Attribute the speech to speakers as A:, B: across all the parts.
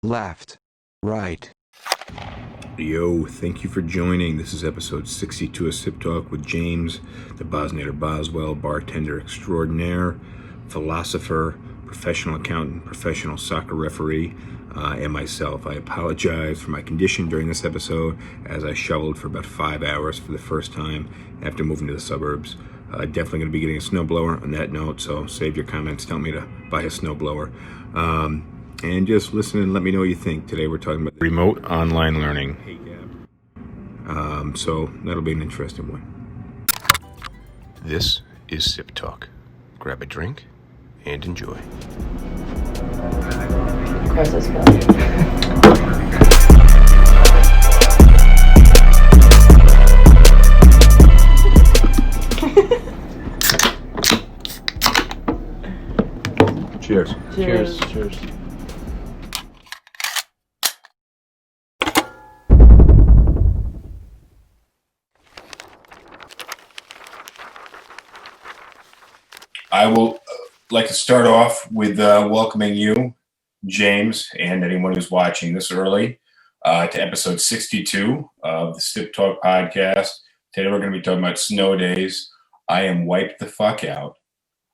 A: left, right.
B: Yo, thank you for joining. This is episode 62 of SipTalk with James, the Boswell, bartender extraordinaire, philosopher, professional accountant, professional soccer referee, and myself. I apologize for my condition during this episode as I shoveled for about 5 hours for the first time after moving to the suburbs. Definitely going to be getting a snowblower on that note, so save your comments. Tell me to buy a snowblower. And just listen and let me know what you think. Today we're talking about remote online learning. So that'll be an interesting one. This is Sip Talk. Grab a drink and enjoy.
C: Of course, let's go.
B: Cheers.
C: Cheers.
D: Cheers. I will like to start off with welcoming you, James, and anyone who's watching this early to episode 62 of the Sip Talk podcast. Today we're going to be talking about snow days. I am wiped the fuck out.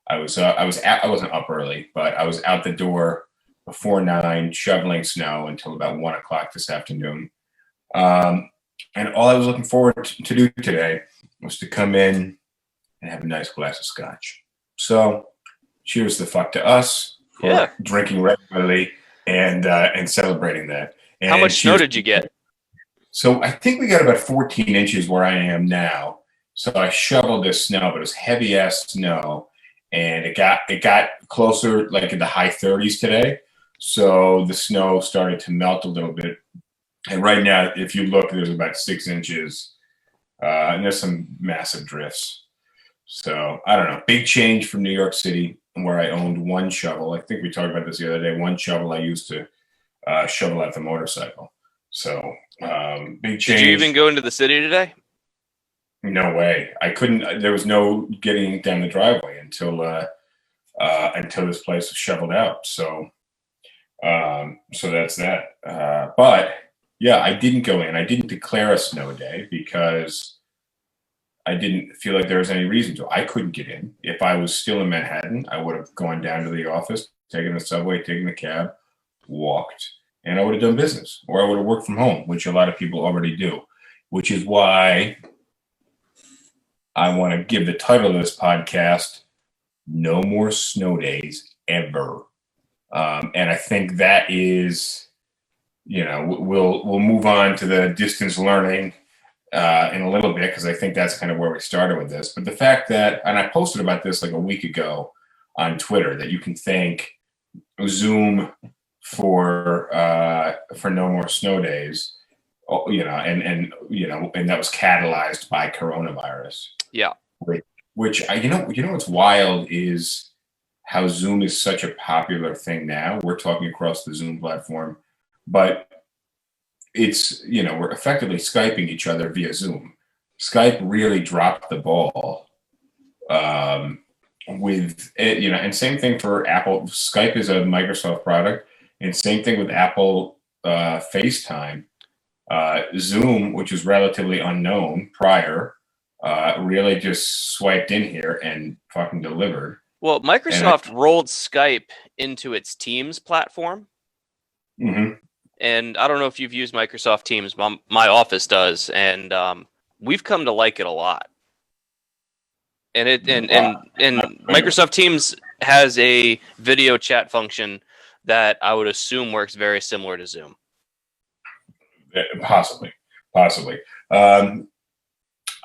D: I wasn't up early, but I was out the door before 9 shoveling snow until about 1 o'clock this afternoon. And all I was looking forward to do today was to come in and have a nice glass of scotch. So, cheers the fuck to us for drinking regularly and celebrating that. And
E: how much snow did you get?
D: So I think we got about 14 inches where I am now. So I shoveled this snow, but it was heavy ass snow, and it got closer, like in the high 30s today. So the snow started to melt a little bit, and right now, if you look, there's about 6 inches, and there's some massive drifts. So I don't know. Big change from New York City, where I owned one shovel. I think we talked about this the other day. One shovel I used to shovel out the motorcycle. So big change.
E: Did you even go into the city today?
D: No way. I couldn't. There was no getting down the driveway until this place was shoveled out. So that's that. But yeah, I didn't go in. I didn't declare a snow day because I didn't feel like there was any reason to. I couldn't get in. If I was still in Manhattan, I would have gone down to the office, taken the subway, taken the cab, walked, and I would have done business. Or I would have worked from home, which a lot of people already do, which is why I want to give the title of this podcast, No More Snow Days Ever. And I think that is, we'll move on to the distance learning in a little bit, because I think that's kind of where we started with this. But the fact that, and I posted about this like a week ago on Twitter, that you can thank Zoom for No More Snow Days, and that was catalyzed by coronavirus.
E: Yeah.
D: Which what's wild is how Zoom is such a popular thing now. We're talking across the Zoom platform, but it's, we're effectively Skyping each other via Zoom. Skype really dropped the ball with it, and same thing for Apple. Skype is a Microsoft product, and same thing with Apple FaceTime. Zoom, which was relatively unknown prior, really just swiped in here and fucking delivered.
E: Well, Microsoft rolled Skype into its Teams platform.
D: Mm-hmm.
E: And I don't know if you've used Microsoft Teams. My office does, and we've come to like it a lot. And Microsoft Teams has a video chat function that I would assume works very similar to Zoom.
D: Possibly. I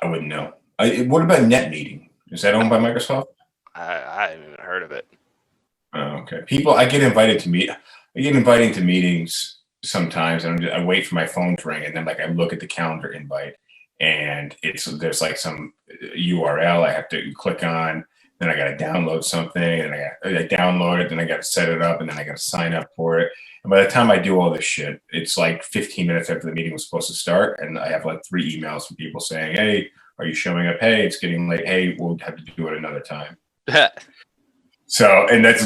D: wouldn't know. What about Net Meeting? Is that owned by Microsoft?
E: I haven't even heard of it.
D: Oh, okay. I get invited to meetings sometimes, and I wait for my phone to ring, and then I look at the calendar invite, and there's like some URL I have to click on. Then I got to download something, and I download it, then I got to set it up, and then I got to sign up for it. And by the time I do all this shit, it's like 15 minutes after the meeting was supposed to start, and I have like 3 emails from people saying, "Hey, are you showing up? Hey, it's getting late. Hey, we'll have to do it another time." So, and that's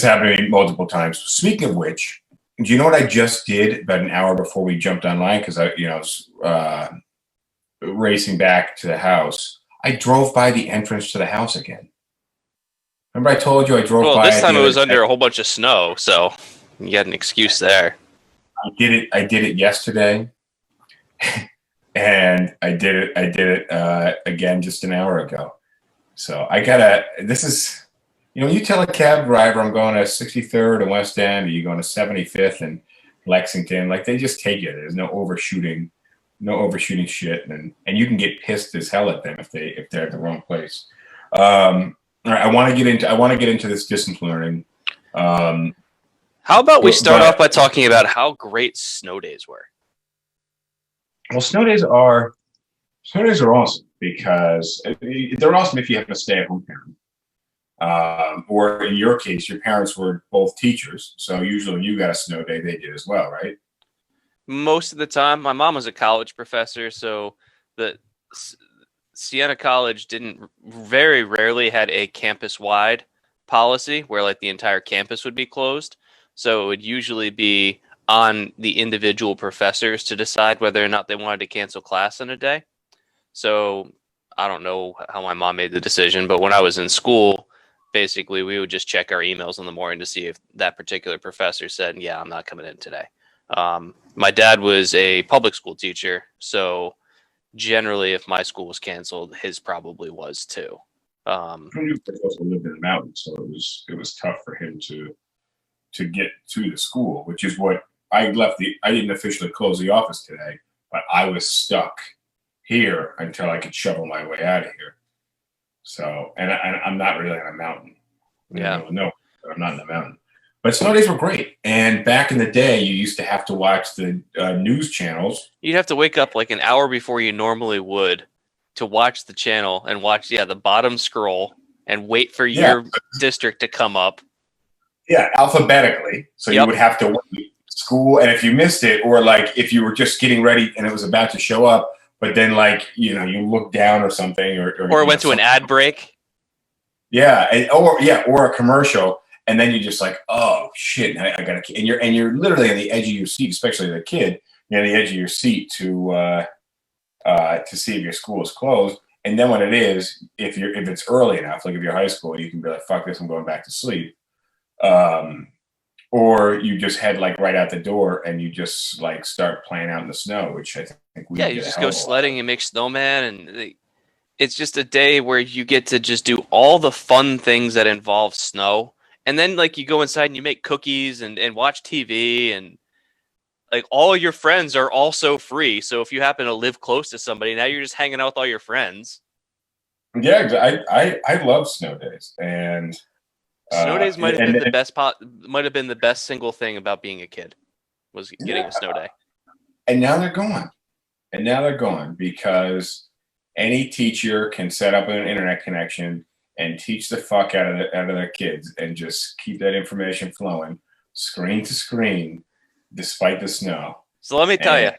D: happening multiple times. Speaking of which, Do you know what I just did about an hour before we jumped online? Because I was racing back to the house. I drove by the entrance to the house again. Remember I told you I drove by
E: this
D: it
E: time
D: the
E: it
D: other
E: was under
D: day?
E: a whole bunch of snow, so you got an excuse there.
D: I did it yesterday, and I did it again just an hour ago. So this is, you tell a cab driver I'm going to 63rd and West End, or you're going to 75th and Lexington, like they just take you. There's no overshooting shit, and you can get pissed as hell at them if they're at the wrong place. All right, I want to get into this distance learning.
E: How about we start off by talking about how great snow days were?
D: Well, snow days are awesome because they're awesome if you have a stay-at-home parent, or in your case, your parents were both teachers, so usually when you got a snow day, they did as well, right?
E: Most of the time, my mom was a college professor, so the Siena College very rarely had a campus-wide policy where like the entire campus would be closed. So it would usually be on the individual professors to decide whether or not they wanted to cancel class in a day. So I don't know how my mom made the decision, but when I was in school, basically we would just check our emails in the morning to see if that particular professor said, yeah, I'm not coming in today. My dad was a public school teacher, so generally if my school was canceled, his probably was too.
D: He also lived in the mountains, so it was tough for him to get to the school, which is what I didn't officially close the office today, but I was stuck here until I could shovel my way out of here. So, and I'm not really on a mountain.
E: Yeah.
D: No, I'm not in the mountain. But snow days were great. And back in the day, you used to have to watch the news channels.
E: You'd have to wake up like an hour before you normally would to watch the channel and watch, the bottom scroll and wait for your district to come up.
D: Yeah, alphabetically. So you would have to wait school. And if you missed it, or like if you were just getting ready and it was about to show up, but then like, you look down or something. Or
E: it went to an ad break.
D: Yeah. Or a commercial. And then you're just like, oh shit! I gotta. And you're literally on the edge of your seat, especially the kid. You're on the edge of your seat to see if your school is closed. And then when it is, if it's early enough, like if you're high school, you can be like, fuck this, I'm going back to sleep. Or you just head like right out the door and you just like start playing out in the snow, which I think
E: you just go sledding and make snowman, and it's just a day where you get to just do all the fun things that involve snow. And then, like, you go inside and you make cookies and watch TV, and like all your friends are also free. So if you happen to live close to somebody, now you're just hanging out with all your friends.
D: Yeah, I love snow days, and
E: snow days might have been the best single thing about being a kid was getting a snow day.
D: And now they're gone. Because any teacher can set up an internet connection and teach the fuck out of their kids and just keep that information flowing screen to screen despite the snow.
E: So let me tell you,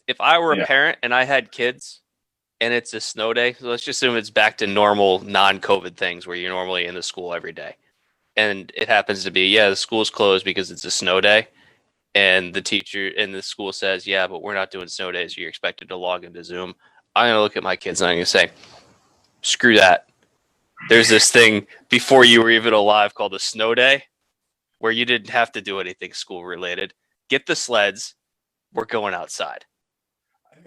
E: if I were a parent and I had kids and it's a snow day, so let's just assume it's back to normal non-COVID things where you're normally in the school every day. And it happens to be, the school's closed because it's a snow day. And the teacher in the school says, yeah, but we're not doing snow days. You're expected to log into Zoom. I'm going to look at my kids and I'm going to say, screw that. There's this thing before you were even alive called a snow day where you didn't have to do anything school related. Get the sleds. We're going outside.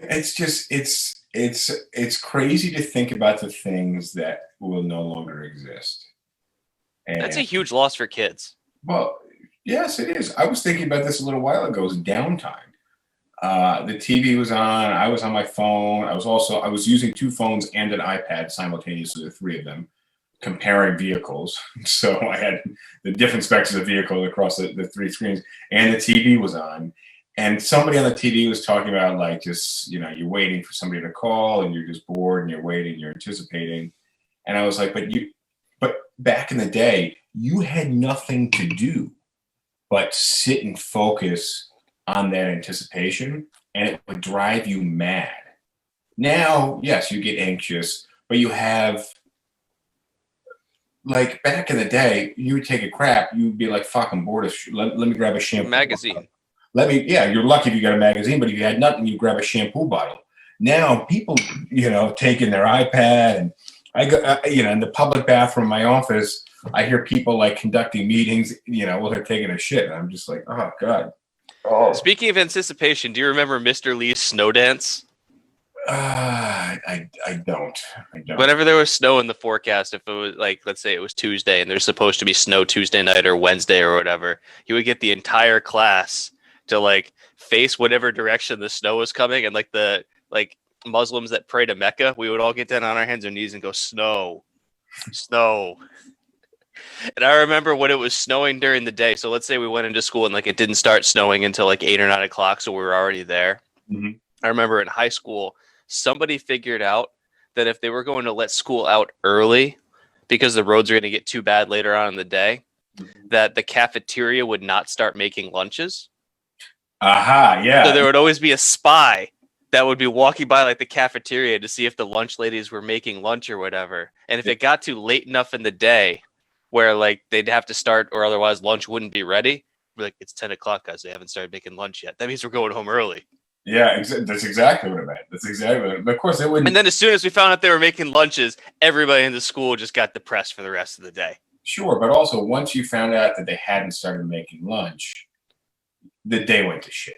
D: It's just, it's crazy to think about the things that will no longer exist. And
E: that's a huge loss for kids.
D: Well, yes, it is. I was thinking about this a little while ago. It was downtime. The TV was on. I was on my phone. I was using two phones and an iPad simultaneously, the three of them, comparing vehicles. So I had the different specs of the vehicle across the three screens, and the TV was on. And somebody on the TV was talking about like just, you're waiting for somebody to call and you're just bored and you're waiting, you're anticipating. And I was like, but back in the day, you had nothing to do but sit and focus on that anticipation, and it would drive you mad. Now, yes, you get anxious, but you have like back in the day, you would take a crap, you'd be like, fuck, I'm bored of let me grab a shampoo
E: magazine.
D: You're lucky if you got a magazine, but if you had nothing, you grab a shampoo bottle. Now people, taking their iPad, and I go, in the public bathroom in my office, I hear people like conducting meetings, while they're taking a shit. And I'm just like, oh God. Oh.
E: Speaking of anticipation, do you remember Mr. Lee's snow dance?
D: I don't.
E: Whenever there was snow in the forecast, if it was like, let's say it was Tuesday and there's supposed to be snow Tuesday night or Wednesday or whatever, he would get the entire class to like face whatever direction the snow was coming, and like the Muslims that pray to Mecca, we would all get down on our hands and knees and go, snow, snow. And I remember when it was snowing during the day. So let's say we went into school and like it didn't start snowing until like 8 or 9 o'clock, so we were already there.
D: Mm-hmm.
E: I remember in high school, somebody figured out that if they were going to let school out early because the roads are going to get too bad later on in the day, that the cafeteria would not start making lunches.
D: Aha, yeah.
E: So there would always be a spy that would be walking by like the cafeteria to see if the lunch ladies were making lunch or whatever. And if it got too late enough in the day where like they'd have to start or otherwise lunch wouldn't be ready, we're like, it's 10 o'clock, guys. They haven't started making lunch yet. That means we're going home early.
D: Yeah, that's exactly what it meant. That's exactly what it meant. But of course, it wouldn't.
E: And then as soon as we found out they were making lunches, everybody in the school just got depressed for the rest of the day.
D: Sure, but also once you found out that they hadn't started making lunch, the day went to shit.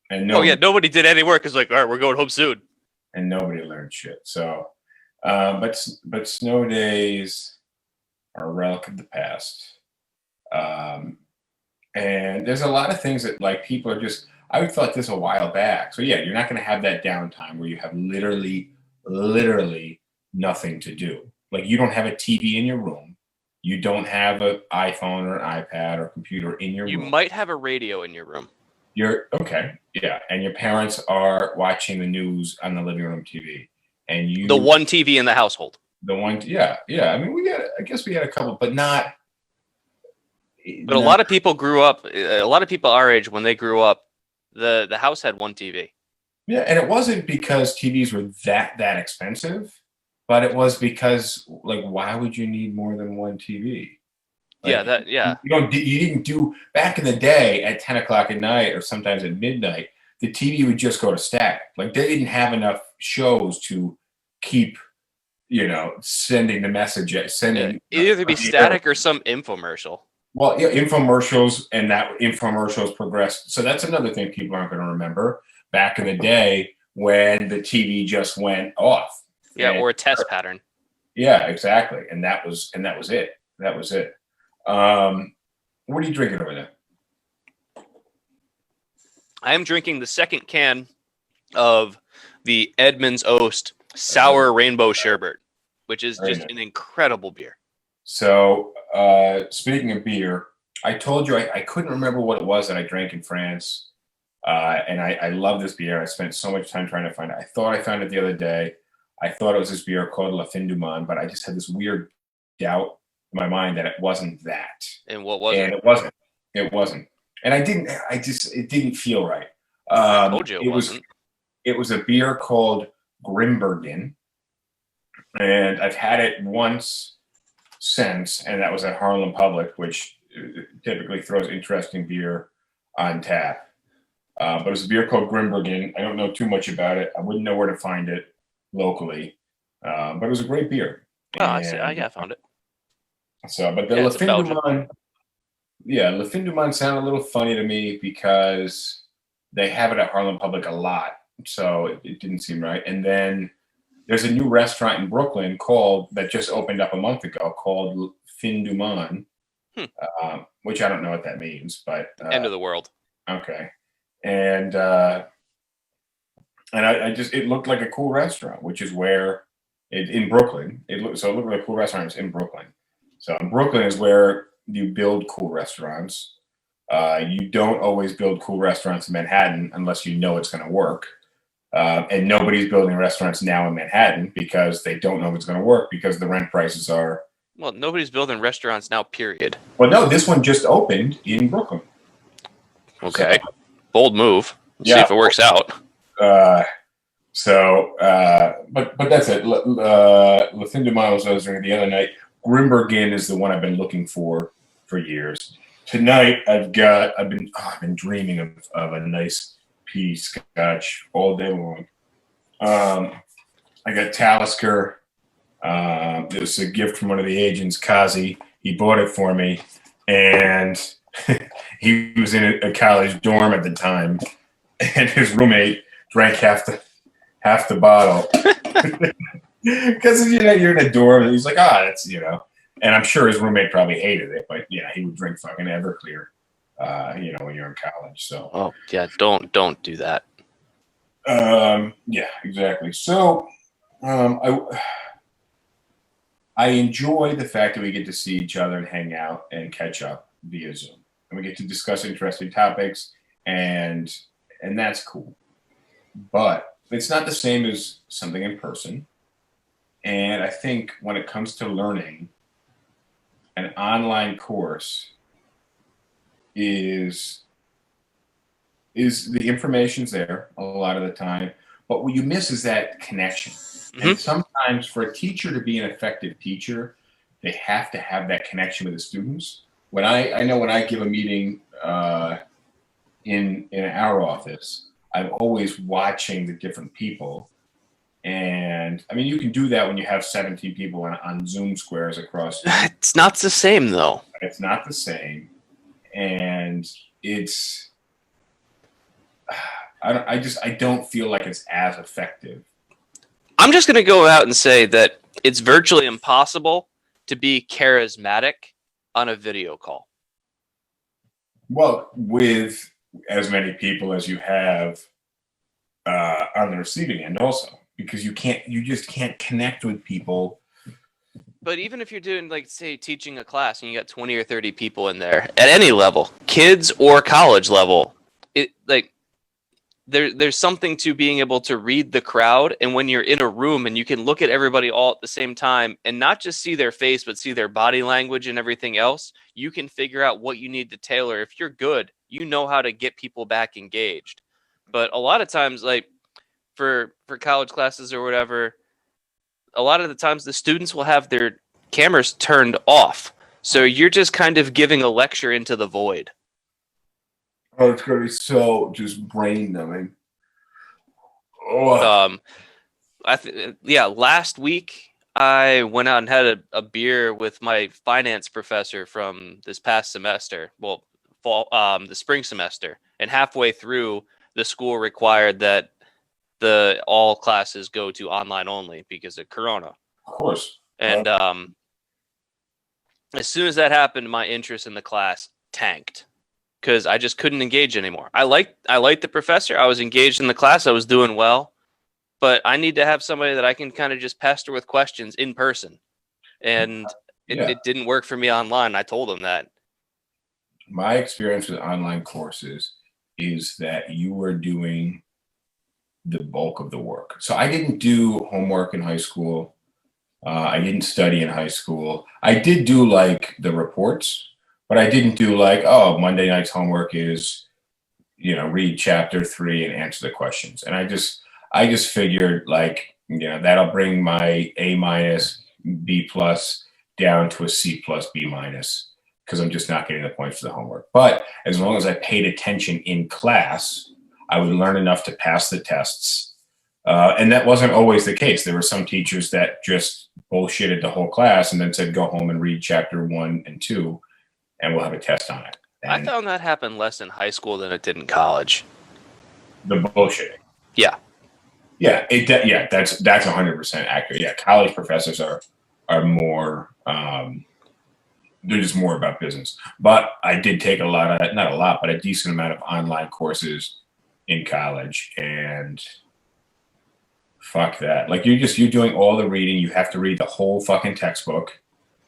D: And
E: nobody did any work. It's like, all right, we're going home soon.
D: And nobody learned shit. So, but snow days are a relic of the past. And there's a lot of things that like people are just. I thought this a while back. So yeah, you're not going to have that downtime where you have literally nothing to do. Like you don't have a TV in your room. You don't have an iPhone or an iPad or computer in your room.
E: You might have a radio in your room.
D: You're okay. Yeah. And your parents are watching the news on the living room TV. And
E: the one TV in the household.
D: The one. Yeah. Yeah. I mean, I guess we had a couple, but not.
E: But a lot of people grew up, a lot of people our age, when they grew up, the house had one TV.
D: Yeah, and it wasn't because TVs were that expensive, but it was because like, why would you need more than one TV? Like, You didn't do back in the day at 10 o'clock at night or sometimes at midnight. The TV would just go to static. Like they didn't have enough shows to keep, sending the message.
E: Either be static or some infomercial.
D: Well, yeah, infomercials, and that infomercials progressed. So that's another thing people aren't going to remember. Back in the day when the TV just went off.
E: Yeah, or a test pattern.
D: Yeah, exactly. And that was it. That was it. What are you drinking over there?
E: I am drinking the second can of the Edmunds Oast Sour Rainbow Sherbet, which is just an incredible beer.
D: So, speaking of beer, I told you I couldn't remember what it was that I drank in France. And I love this beer. I spent so much time trying to find it. I thought I found it the other day. I thought it was this beer called La Fin du Monde, but I just had this weird doubt in my mind that it wasn't that.
E: And what was it?
D: And it wasn't. And it didn't feel right.
E: I told you it wasn't.
D: It was a beer called Grimbergen. And I've had it once since, and that was at Harlem Public, which typically throws interesting beer on tap. But it was a beer called Grimbergen. I don't know too much about it. I wouldn't know where to find it locally. But it was a great beer.
E: Oh, I see. I found it.
D: So, but the La Fin du Monde, La Fin du Monde sounded a little funny to me because they have it at Harlem Public a lot. So it didn't seem right. And then there's a new restaurant in Brooklyn that just opened up a month ago called Fin du Monde, which I don't know what that means, but
E: end of the world.
D: Okay, and it looked like a cool restaurant, which is where in Brooklyn. It looked like a cool restaurant. It's in Brooklyn. So Brooklyn is where you build cool restaurants. You don't always build cool restaurants in Manhattan unless you know it's going to work. And nobody's building restaurants now in Manhattan because they don't know if it's going to work because the rent prices are.
E: Well, nobody's building restaurants now, period.
D: Well, no, this one just opened in Brooklyn.
E: Okay. So, bold move. See if it works out.
D: But that's it. La Fin du Monde was drinking the other night. Grimbergen is the one I've been looking for years. Tonight I've been dreaming of a nice peaty scotch all day long. I got Talisker. It was a gift from one of the agents, Kazi. He bought it for me, and he was in a college dorm at the time, and his roommate drank half the bottle because you're in a dorm. And he's like, that's and I'm sure his roommate probably hated it, but yeah, he would drink fucking Everclear, when you're in college. So
E: Oh yeah, don't do that.
D: yeah, exactly. So I enjoy the fact that we get to see each other and hang out and catch up via Zoom, and we get to discuss interesting topics, and that's cool. But it's not the same as something in person. And I think when it comes to learning, an online course is the information's there a lot of the time, but what you miss is that connection. Mm-hmm. And sometimes for a teacher to be an effective teacher, they have to have that connection with the students. When I know when I give a meeting in our office, I'm always watching the different people. And I mean, you can do that when you have 17 people on Zoom squares across.
E: It's not the same, though.
D: It's not the same. And I don't feel like it's as effective.
E: I'm just going to go out and say that it's virtually impossible to be charismatic on a video call.
D: Well, with as many people as you have on the receiving end also, because you just can't connect with people.
E: But even if you're doing, like, say, teaching a class and you got 20 or 30 people in there at any level, kids or college level, there's something to being able to read the crowd. And when you're in a room and you can look at everybody all at the same time and not just see their face, but see their body language and everything else, you can figure out what you need to tailor. If you're good, you know how to get people back engaged. But a lot of times, like for college classes or whatever, a lot of the times the students will have their cameras turned off. So you're just kind of giving a lecture into the void.
D: Oh, it's going to be so just brain numbing. Oh.
E: Last week I went out and had a beer with my finance professor from this past semester. Well, the spring semester, and halfway through, the school required that all classes go to online only because of Corona.
D: Of course.
E: And as soon as that happened, my interest in the class tanked because I just couldn't engage anymore. I liked the professor. I was engaged in the class. I was doing well, but I need to have somebody that I can kind of just pester with questions in person. And it didn't work for me online. I told him that.
D: My experience with online courses is that you were doing the bulk of the work. So I didn't do homework in high school. I didn't study in high school. I did do like the reports, but I didn't do like, Monday night's homework is, read chapter 3 and answer the questions. And I just figured like, that'll bring my A-, B+ down to a C+, B-, because I'm just not getting the points for the homework. But as long as I paid attention in class, I would learn enough to pass the tests. And that wasn't always the case. There were some teachers that just bullshitted the whole class and then said, go home and read chapter 1 and 2, and we'll have a test on it. And
E: I found that happened less in high school than it did in college.
D: The bullshitting.
E: Yeah.
D: Yeah. That's 100% accurate. Yeah. College professors are more, they're just more about business. But I did take not a lot, but a decent amount of online courses in college, and fuck that. Like you're doing all the reading. You have to read the whole fucking textbook,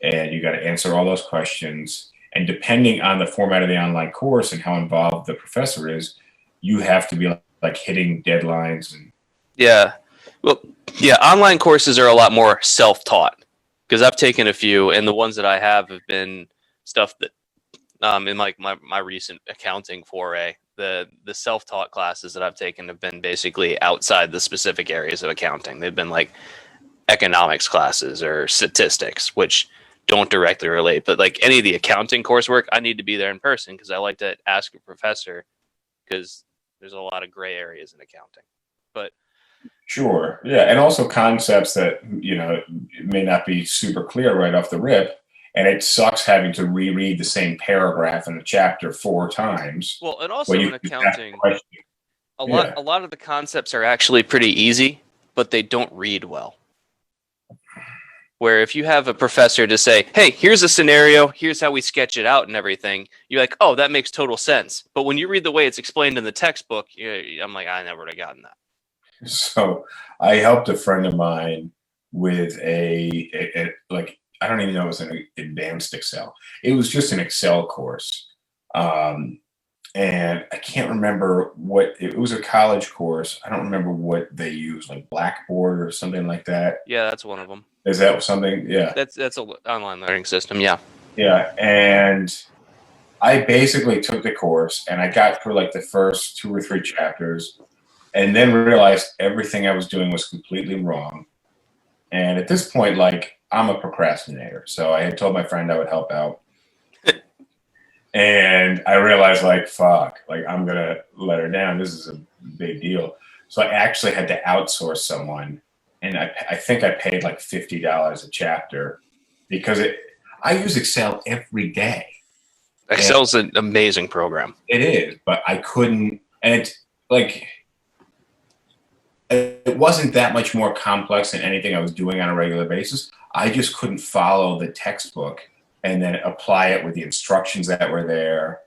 D: and you got to answer all those questions. And depending on the format of the online course and how involved the professor is, you have to be like hitting deadlines. And
E: online courses are a lot more self-taught because I've taken a few, and the ones that I have been stuff that in like my recent accounting foray. The self-taught classes that I've taken have been basically outside the specific areas of accounting. They've been like economics classes or statistics, which don't directly relate. But like any of the accounting coursework, I need to be there in person because I like to ask a professor because there's a lot of gray areas in accounting. But
D: Sure. Yeah. And also concepts that, may not be super clear right off the rip. And it sucks having to reread the same paragraph in the chapter 4 times.
E: well, and also in accounting, a
D: Yeah.
E: lot of the concepts are actually pretty easy, but they don't read well. Where if you have a professor to say, hey, here's a scenario, here's how we sketch it out and everything, you're like, oh, that makes total sense. But when you read the way it's explained in the textbook, I'm like, I never would have gotten that.
D: So I helped a friend of mine with I don't even know it was an advanced Excel. It was just an Excel course. And I can't remember what it was, a college course. I don't remember what they used, like Blackboard or something like that.
E: Yeah, that's one of them.
D: Is that something? Yeah.
E: That's an online learning system. Yeah.
D: Yeah. And I basically took the course and I got through like the first 2 or 3 chapters and then realized everything I was doing was completely wrong. And at this point, like, I'm a procrastinator. So I had told my friend I would help out. And I realized, like, fuck, like, I'm going to let her down. This is a big deal. So I actually had to outsource someone. And I think I paid like $50 a chapter because I use Excel every day.
E: Excel's an amazing program.
D: It is, but I couldn't. And it's like, it wasn't that much more complex than anything I was doing on a regular basis. I just couldn't follow the textbook and then apply it with the instructions that were there.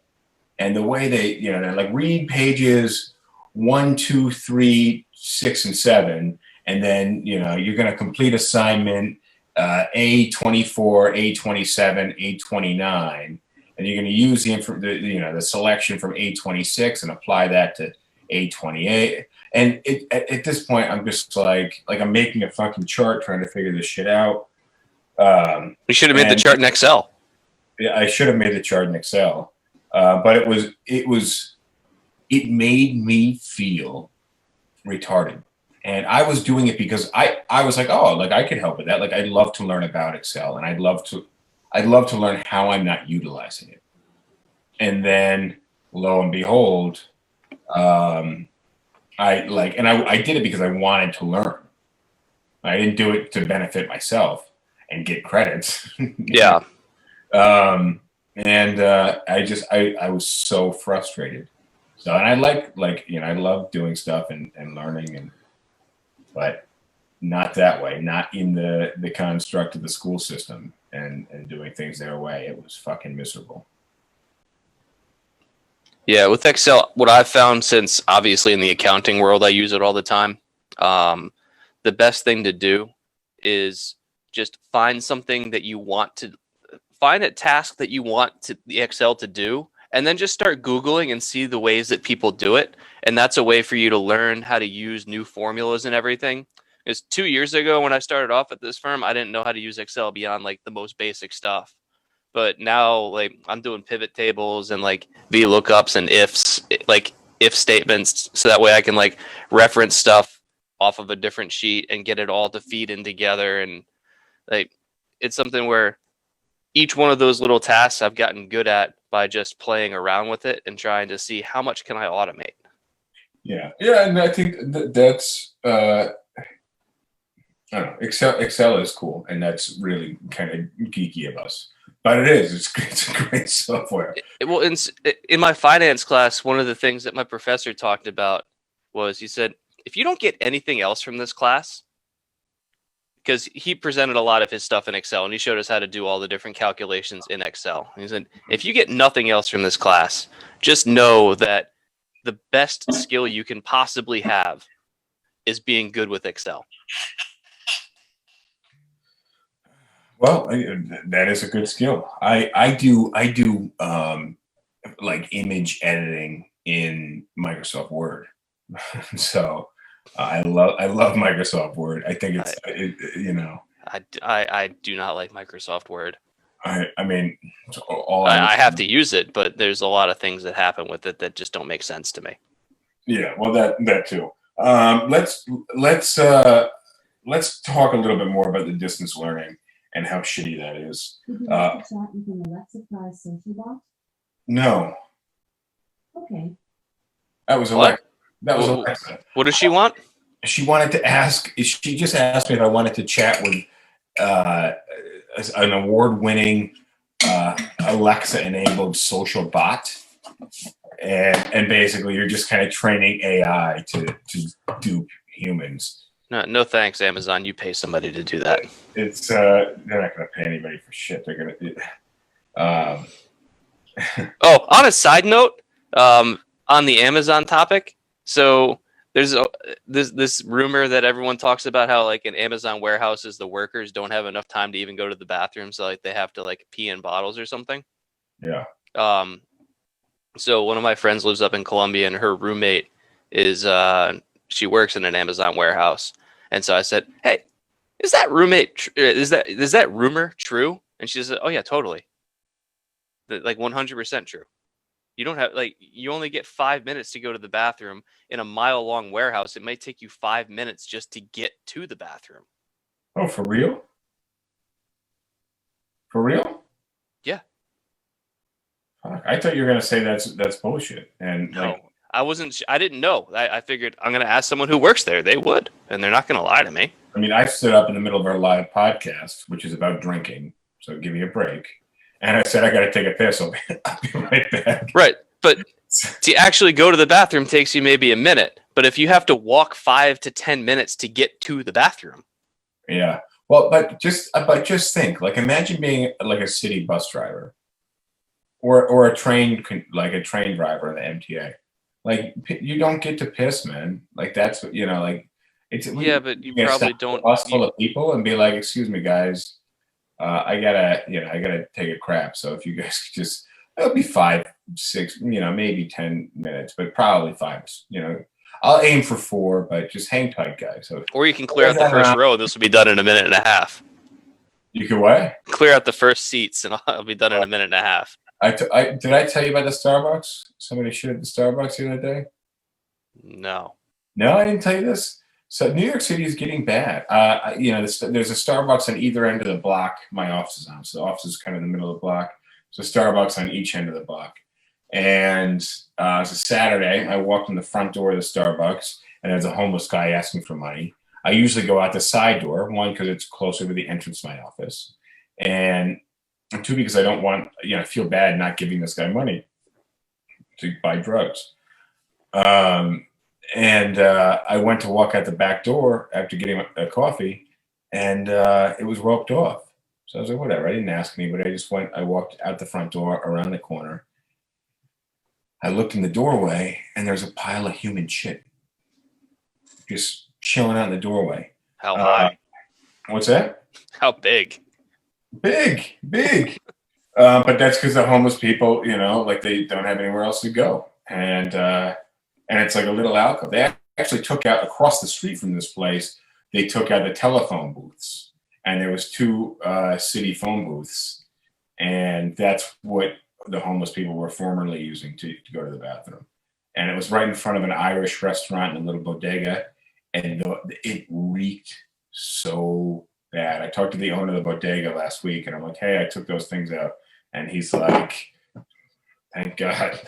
D: And the way they're like, read pages 1, 2, 3, 6, and 7. And then, you're going to complete assignment A24, A27, A29. And you're going to use the selection from A26 and apply that to A28. And at this point, I'm just like I'm making a fucking chart trying to figure this shit out.
E: We should have made the chart in Excel.
D: Yeah, I should have made the chart in Excel. But it made me feel retarded. And I was doing it because I was like, oh, like I could help with that. Like I'd love to learn about Excel and I'd love to learn how I'm not utilizing it. And then lo and behold, I did it because I wanted to learn. I didn't do it to benefit myself and get credits.
E: Yeah.
D: I was so frustrated. So, and I love doing stuff and learning but not that way, not in the construct of the school system and doing things their way. It was fucking miserable.
E: Yeah, with Excel, what I've found, since obviously in the accounting world I use it all the time, the best thing to do is just find something that you want to find a task that you want the Excel to do, and then just start Googling and see the ways that people do it. And that's a way for you to learn how to use new formulas and everything. Because 2 years ago when I started off at this firm, I didn't know how to use Excel beyond like the most basic stuff. But now, like, I'm doing pivot tables and like VLOOKUPs and ifs, like if statements, so that way I can like reference stuff off of a different sheet and get it all to feed in together. And like, it's something where each one of those little tasks I've gotten good at by just playing around with it and trying to see how much can I automate.
D: Yeah, and I think that's I don't know. Excel is cool, and that's really kind of geeky of us. But it is. It's great software.
E: Well, in my finance class, one of the things that my professor talked about was, he said, if you don't get anything else from this class, because he presented a lot of his stuff in Excel and he showed us how to do all the different calculations in Excel. And he said, if you get nothing else from this class, just know that the best skill you can possibly have is being good with Excel.
D: Well, that is a good skill. I do like image editing in Microsoft Word. So I love Microsoft Word. I think it's
E: I do not like Microsoft Word.
D: I mean,
E: I have to use it, but there's a lot of things that happen with it that just don't make sense to me.
D: Yeah, well, that too. Let's talk a little bit more about the distance learning and how shitty that is.
C: Did you have to chat with an Alexa prize social bot?
D: No,
C: Okay.
D: that was
E: What?
D: Alexa. That was
E: Well,
D: Alexa.
E: What does she want?
D: She wanted to ask. She just asked me if I wanted to chat with an award-winning Alexa-enabled social bot, and basically you're just kind of training AI to dupe humans.
E: No, thanks, Amazon. You pay somebody to do that.
D: It's they're not going to pay anybody for shit. They're going to.
E: Oh, on a side note, on the Amazon topic, so there's this rumor that everyone talks about how like in Amazon warehouses the workers don't have enough time to even go to the bathroom, so like they have to like pee in bottles or something.
D: Yeah.
E: So one of my friends lives up in Colombia, and her roommate is she works in an Amazon warehouse, and so I said, "Hey, is that roommate? Is that rumor true?" And she said, "Oh yeah, totally. Like 100% true. You don't have you only get 5 minutes to go to the bathroom in a mile-long warehouse. It might take you 5 minutes just to get to the bathroom."
D: Oh, for real? For real?
E: Yeah.
D: Fuck, I thought you were gonna say that's bullshit. And
E: No, I wasn't. I didn't know. I figured I'm gonna ask someone who works there. They would, and they're not gonna lie to me.
D: I mean, I stood up in the middle of our live podcast, which is about drinking, so give me a break. And I said, I got to take a piss. I'll be right back.
E: Right, but to actually go to the bathroom takes you maybe a minute. But if you have to walk 5 to 10 minutes to get to the bathroom,
D: Yeah. Well, but just think, like, imagine being like a city bus driver, or a train driver in the MTA. Like, you don't get to piss, man. Like, that's what like. It's
E: yeah, but you
D: gonna
E: probably
D: stop
E: don't.
D: a bus full of people and be like, "Excuse me, guys, I gotta take a crap. So if you guys could just, it'll be 5, 6, maybe 10 minutes, but probably 5. I'll aim for 4, but just hang tight, guys." So,
E: Or you can clear out the first row, and this will be done in a minute and a half.
D: you can what?
E: Clear out the first seats, and I'll be done in a minute and a half.
D: Did I tell you about the Starbucks? Somebody shit at the Starbucks the other day.
E: No.
D: No, I didn't tell you this. So New York City is getting bad. There's a Starbucks on either end of the block my office is on. So the office is kind of in the middle of the block. So Starbucks on each end of the block. And it's a Saturday. I walked in the front door of the Starbucks, and there's a homeless guy asking for money. I usually go out the side door, one, because it's closer to the entrance to my office, and 2, because I don't want, I feel bad not giving this guy money to buy drugs. And I went to walk out the back door after getting a coffee, and it was roped off. So I was like, whatever. I didn't ask anybody. I walked out the front door, around the corner. I looked in the doorway, and there's a pile of human shit just chilling out in the doorway.
E: How high?
D: What's that?
E: How big?
D: Big. But that's because the homeless people, like, they don't have anywhere else to go. And it's like a little alcove. They actually took out, across the street from this place, they took out the telephone booths. And there was 2 city phone booths. And that's what the homeless people were formerly using to go to the bathroom. And it was right in front of an Irish restaurant and a little bodega. And it reeked so bad. I talked to the owner of the bodega last week, and I'm like, hey, I took those things out. And he's like, thank God.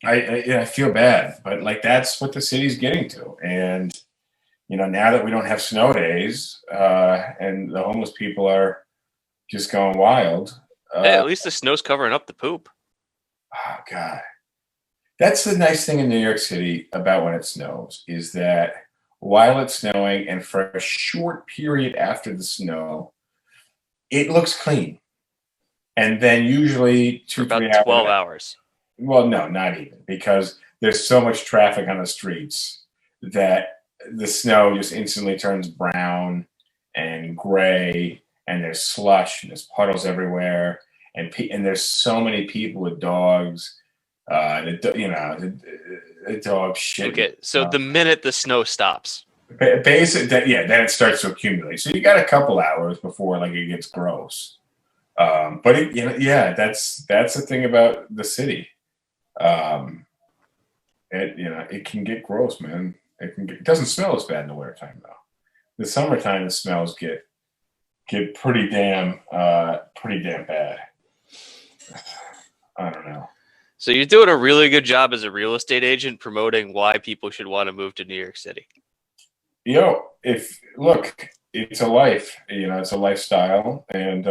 D: I feel bad, but like, that's what the city's getting to. And now that we don't have snow days, and the homeless people are just going wild.
E: Hey, at least the snow's covering up the poop.
D: Oh God, that's the nice thing in New York City about when it snows, is that while it's snowing and for a short period after the snow, it looks clean. And then usually 2,
E: For about
D: 3 hours.
E: 12 hours.
D: Well, no, not even, because there's so much traffic on the streets that the snow just instantly turns brown and gray, and there's slush and there's puddles everywhere, and there's so many people with dogs. The dog shit.
E: Okay, so the minute the snow stops.
D: Then it starts to accumulate. So you got a couple hours before like it gets gross. But that's the thing about the city. It can get gross, man. It doesn't smell as bad in the wintertime though. The summertime, the smells get get pretty damn bad. I don't know.
E: So you're doing a really good job as a real estate agent promoting why people should want to move to New York City.
D: It's a life, it's a lifestyle, and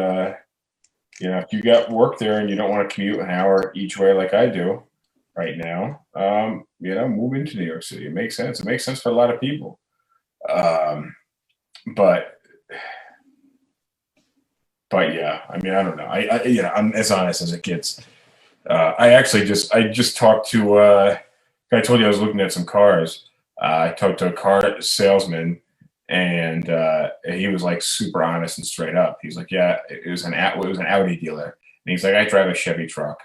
D: if you got work there and you don't want to commute an hour each way like I do right now, move into New York City. It makes sense. It makes sense for a lot of people. But yeah, I mean, I don't know. I'm as honest as it gets. I just talked to. I told you I was looking at some cars. I talked to a car salesman, and he was like super honest and straight up. He's like, "Yeah, it was an Audi dealer," and he's like, "I drive a Chevy truck,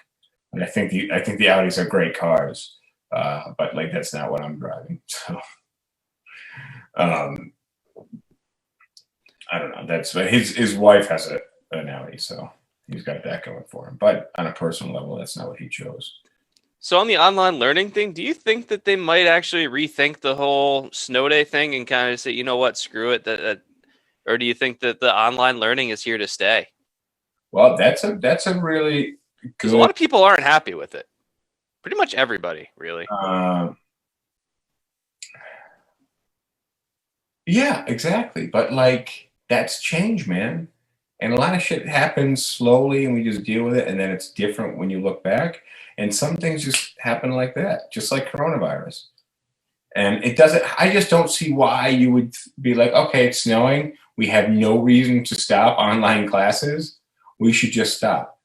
D: and I think the Audis are great cars, but like that's not what I'm driving." So, I don't know. That's his wife has an Audi, so he's got that going for him. But on a personal level, that's not what he chose.
E: So on the online learning thing, do you think that they might actually rethink the whole snow day thing and kind of say, you know what, screw it, or do you think that the online learning is here to stay?
D: Well, that's a really good.
E: Because a lot of people aren't happy with it. Pretty much everybody, really.
D: Yeah, exactly. But like that's change, man. And a lot of shit happens slowly and we just deal with it. And then it's different when you look back. And some things just happen like that, just like coronavirus. And I just don't see why you would be like, okay, it's snowing. We have no reason to stop online classes. We should just stop.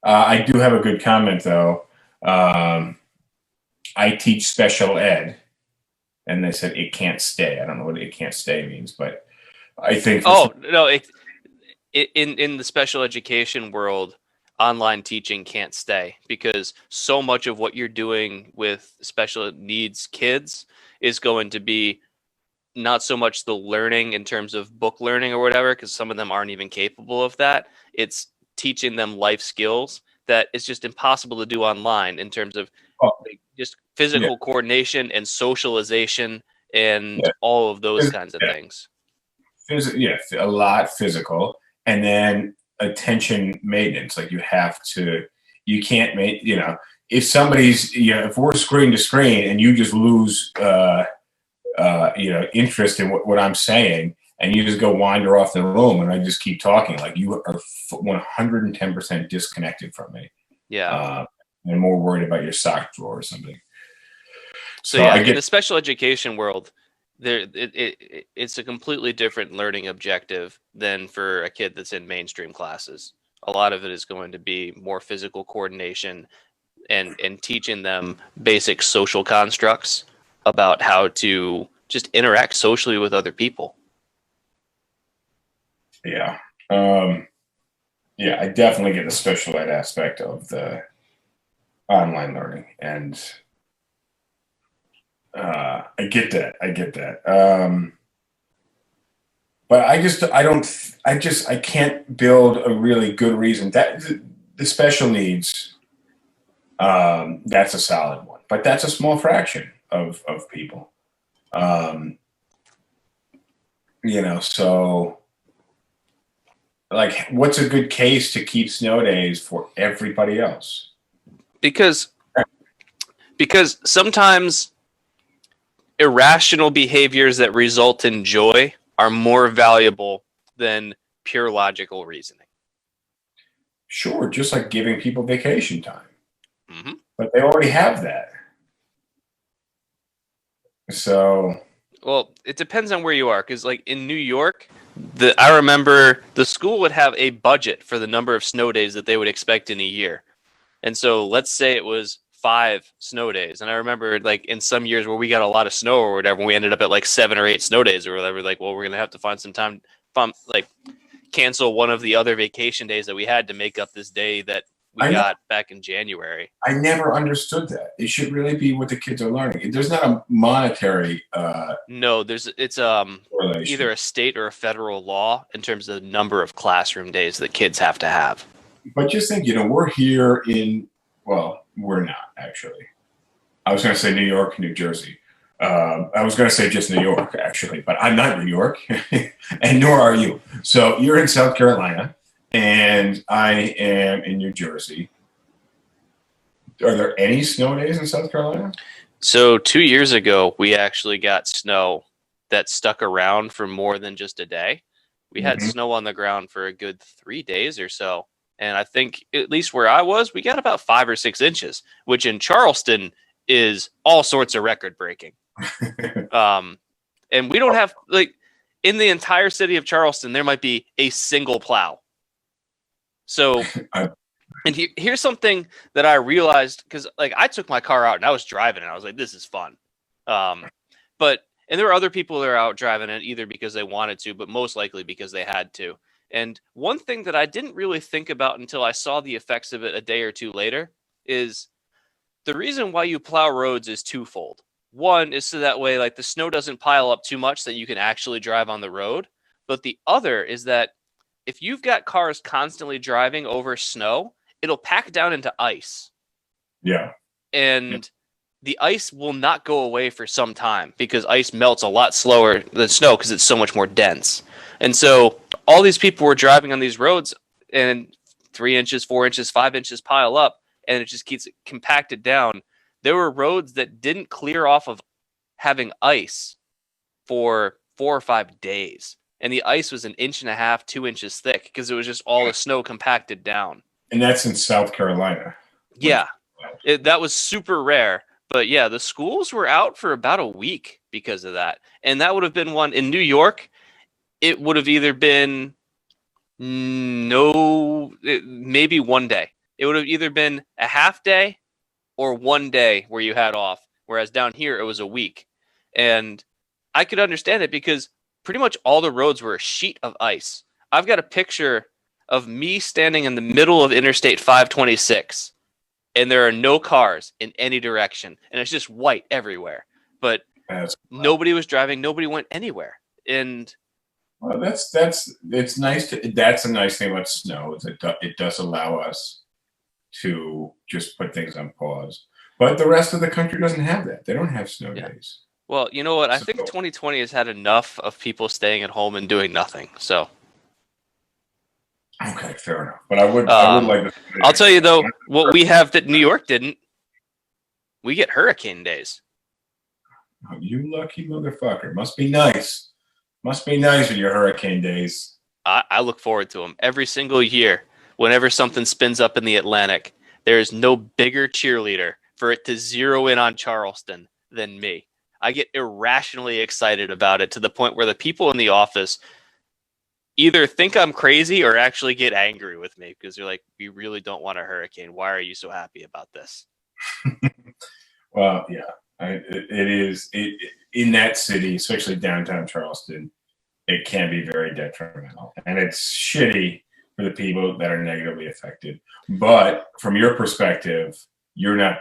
D: I do have a good comment though. I teach special ed. And they said it can't stay. I don't know what it can't stay means, but I think.
E: In the special education world, online teaching can't stay because so much of what you're doing with special needs kids is going to be not so much the learning in terms of book learning or whatever, because some of them aren't even capable of that. It's teaching them life skills that is just impossible to do online in terms of just physical coordination and socialization and all of those kinds of things.
D: A lot physical, and then attention maintenance. Like you can't make, if somebody's, if we're screen to screen and you just lose, interest in what I'm saying, and you just go wander off the room and I just keep talking, like you are 110% disconnected from me.
E: Yeah.
D: And more worried about your sock drawer or something.
E: So in the special education world, it's a completely different learning objective than for a kid that's in mainstream classes. A lot of it is going to be more physical coordination and teaching them basic social constructs about how to just interact socially with other people.
D: Yeah. I definitely get the special ed aspect of the online learning, and I get that. But I can't build a really good reason that the special needs, that's a solid one, but that's a small fraction of people. So like, what's a good case to keep snow days for everybody else?
E: Because sometimes irrational behaviors that result in joy are more valuable than pure logical reasoning.
D: Sure, just like giving people vacation time.
E: Mm-hmm.
D: But they already have that. So,
E: well, it depends on where you are, because like in New York, I remember the school would have a budget for the number of snow days that they would expect in a year. And so let's say it was 5 snow days. And I remember like in some years where we got a lot of snow or whatever, we ended up at like 7 or 8 snow days or whatever. Like, well, we're going to have to find some time, like cancel one of the other vacation days that we had to make up this day that we got back in January.
D: I never understood that. It should really be what the kids are learning. There's not a monetary.
E: No, it's either a state or a federal law in terms of the number of classroom days that kids have to have.
D: But just think, we're here we're not actually. I was going to say New York, New Jersey. I was going to say just New York, actually, but I'm not New York, and nor are you. So you're in South Carolina, and I am in New Jersey. Are there any snow days in South Carolina?
E: So 2 years ago, we actually got snow that stuck around for more than just a day. We had snow on the ground for a good 3 days or so. And I think, at least where I was, we got about 5 or 6 inches, which in Charleston is all sorts of record breaking. And we don't have, like, in the entire city of Charleston, there might be a single plow. So, and here's something that I realized, because, like, I took my car out and I was driving and I was like, this is fun. And there were other people that are out driving it either because they wanted to, but most likely because they had to. And one thing that I didn't really think about until I saw the effects of it a day or two later is the reason why you plow roads is twofold. One is so that way, like, the snow doesn't pile up too much that you can actually drive on the road. But the other is that if you've got cars constantly driving over snow, it'll pack down into ice.
D: Yeah.
E: And the ice will not go away for some time because ice melts a lot slower than snow because it's so much more dense. And so all these people were driving on these roads and 3 inches, 4 inches, 5 inches pile up, and it just keeps compacted down. There were roads that didn't clear off of having ice for 4 or 5 days. And the ice was 1.5 inches, 2 inches thick because it was just all the snow compacted down.
D: And that's in South Carolina.
E: Yeah, that was super rare. But yeah, the schools were out for about a week because of that. And that would have been one in New York. It would have either been maybe one day. It would have either been a half day or 1 day where you had off. Whereas down here, it was a week. And I could understand it because pretty much all the roads were a sheet of ice. I've got a picture of me standing in the middle of Interstate 526. And there are no cars in any direction. And it's just white everywhere. But nobody was driving. Nobody went anywhere. And
D: well, it's nice. That's a nice thing about snow is it does allow us to just put things on pause. But the rest of the country doesn't have that. They don't have snow days.
E: Well, you know what? I think 2020 has had enough of people staying at home and doing nothing. So.
D: Okay, fair enough. But I would like to.
E: I'll tell you though, what we have that New York didn't. We get hurricane days.
D: Oh, you lucky motherfucker! Must be nice. Must be nice with your hurricane days.
E: I look forward to them every single year. Whenever something spins up in the Atlantic, there is no bigger cheerleader for it to zero in on Charleston than me. I get irrationally excited about it to the point where the people in the office either think I'm crazy or actually get angry with me because they're like, we really don't want a hurricane. Why are you so happy about this?
D: Well, yeah, it is in that city, especially downtown Charleston. It can be very detrimental, and it's shitty for the people that are negatively affected. But from your perspective, you're not,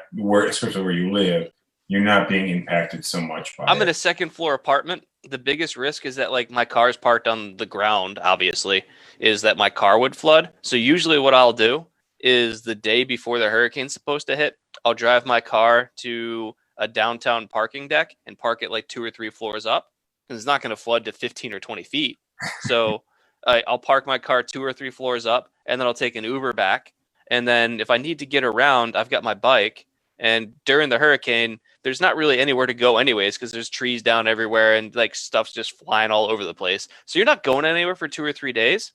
D: especially where you live, you're not being impacted so much by
E: I'm in a second floor apartment. The biggest risk is that, like, my car's parked on the ground, obviously, is that my car would flood. So usually what I'll do is the day before the hurricane's supposed to hit, I'll drive my car to a downtown parking deck and park it like 2 or 3 floors up. Because it's not going to flood to 15 or 20 feet. So I'll park my car 2 or 3 floors up, and then I'll take an Uber back. And then if I need to get around, I've got my bike. And during the hurricane, there's not really anywhere to go anyways because there's trees down everywhere and, like, stuff's just flying all over the place. So you're not going anywhere for 2 or 3 days.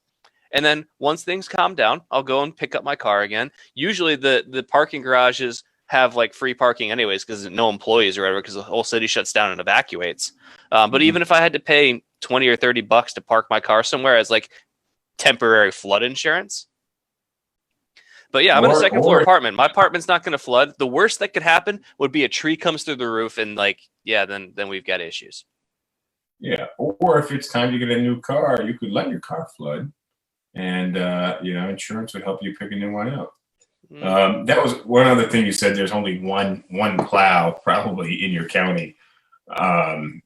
E: And then once things calm down, I'll go and pick up my car again. Usually the parking garages have, like, free parking anyways because no employees or whatever because the whole city shuts down and evacuates. But even if I had to pay $20 or $30 to park my car somewhere as, like, temporary flood insurance. But yeah, I'm in a second floor apartment. My apartment's not going to flood. The worst that could happen would be a tree comes through the roof and, like, yeah, then we've got issues.
D: Yeah. Or if it's time to get a new car, you could let your car flood and, insurance would help you pick a new one up. That was one other thing you said. There's only one plow probably in your county. I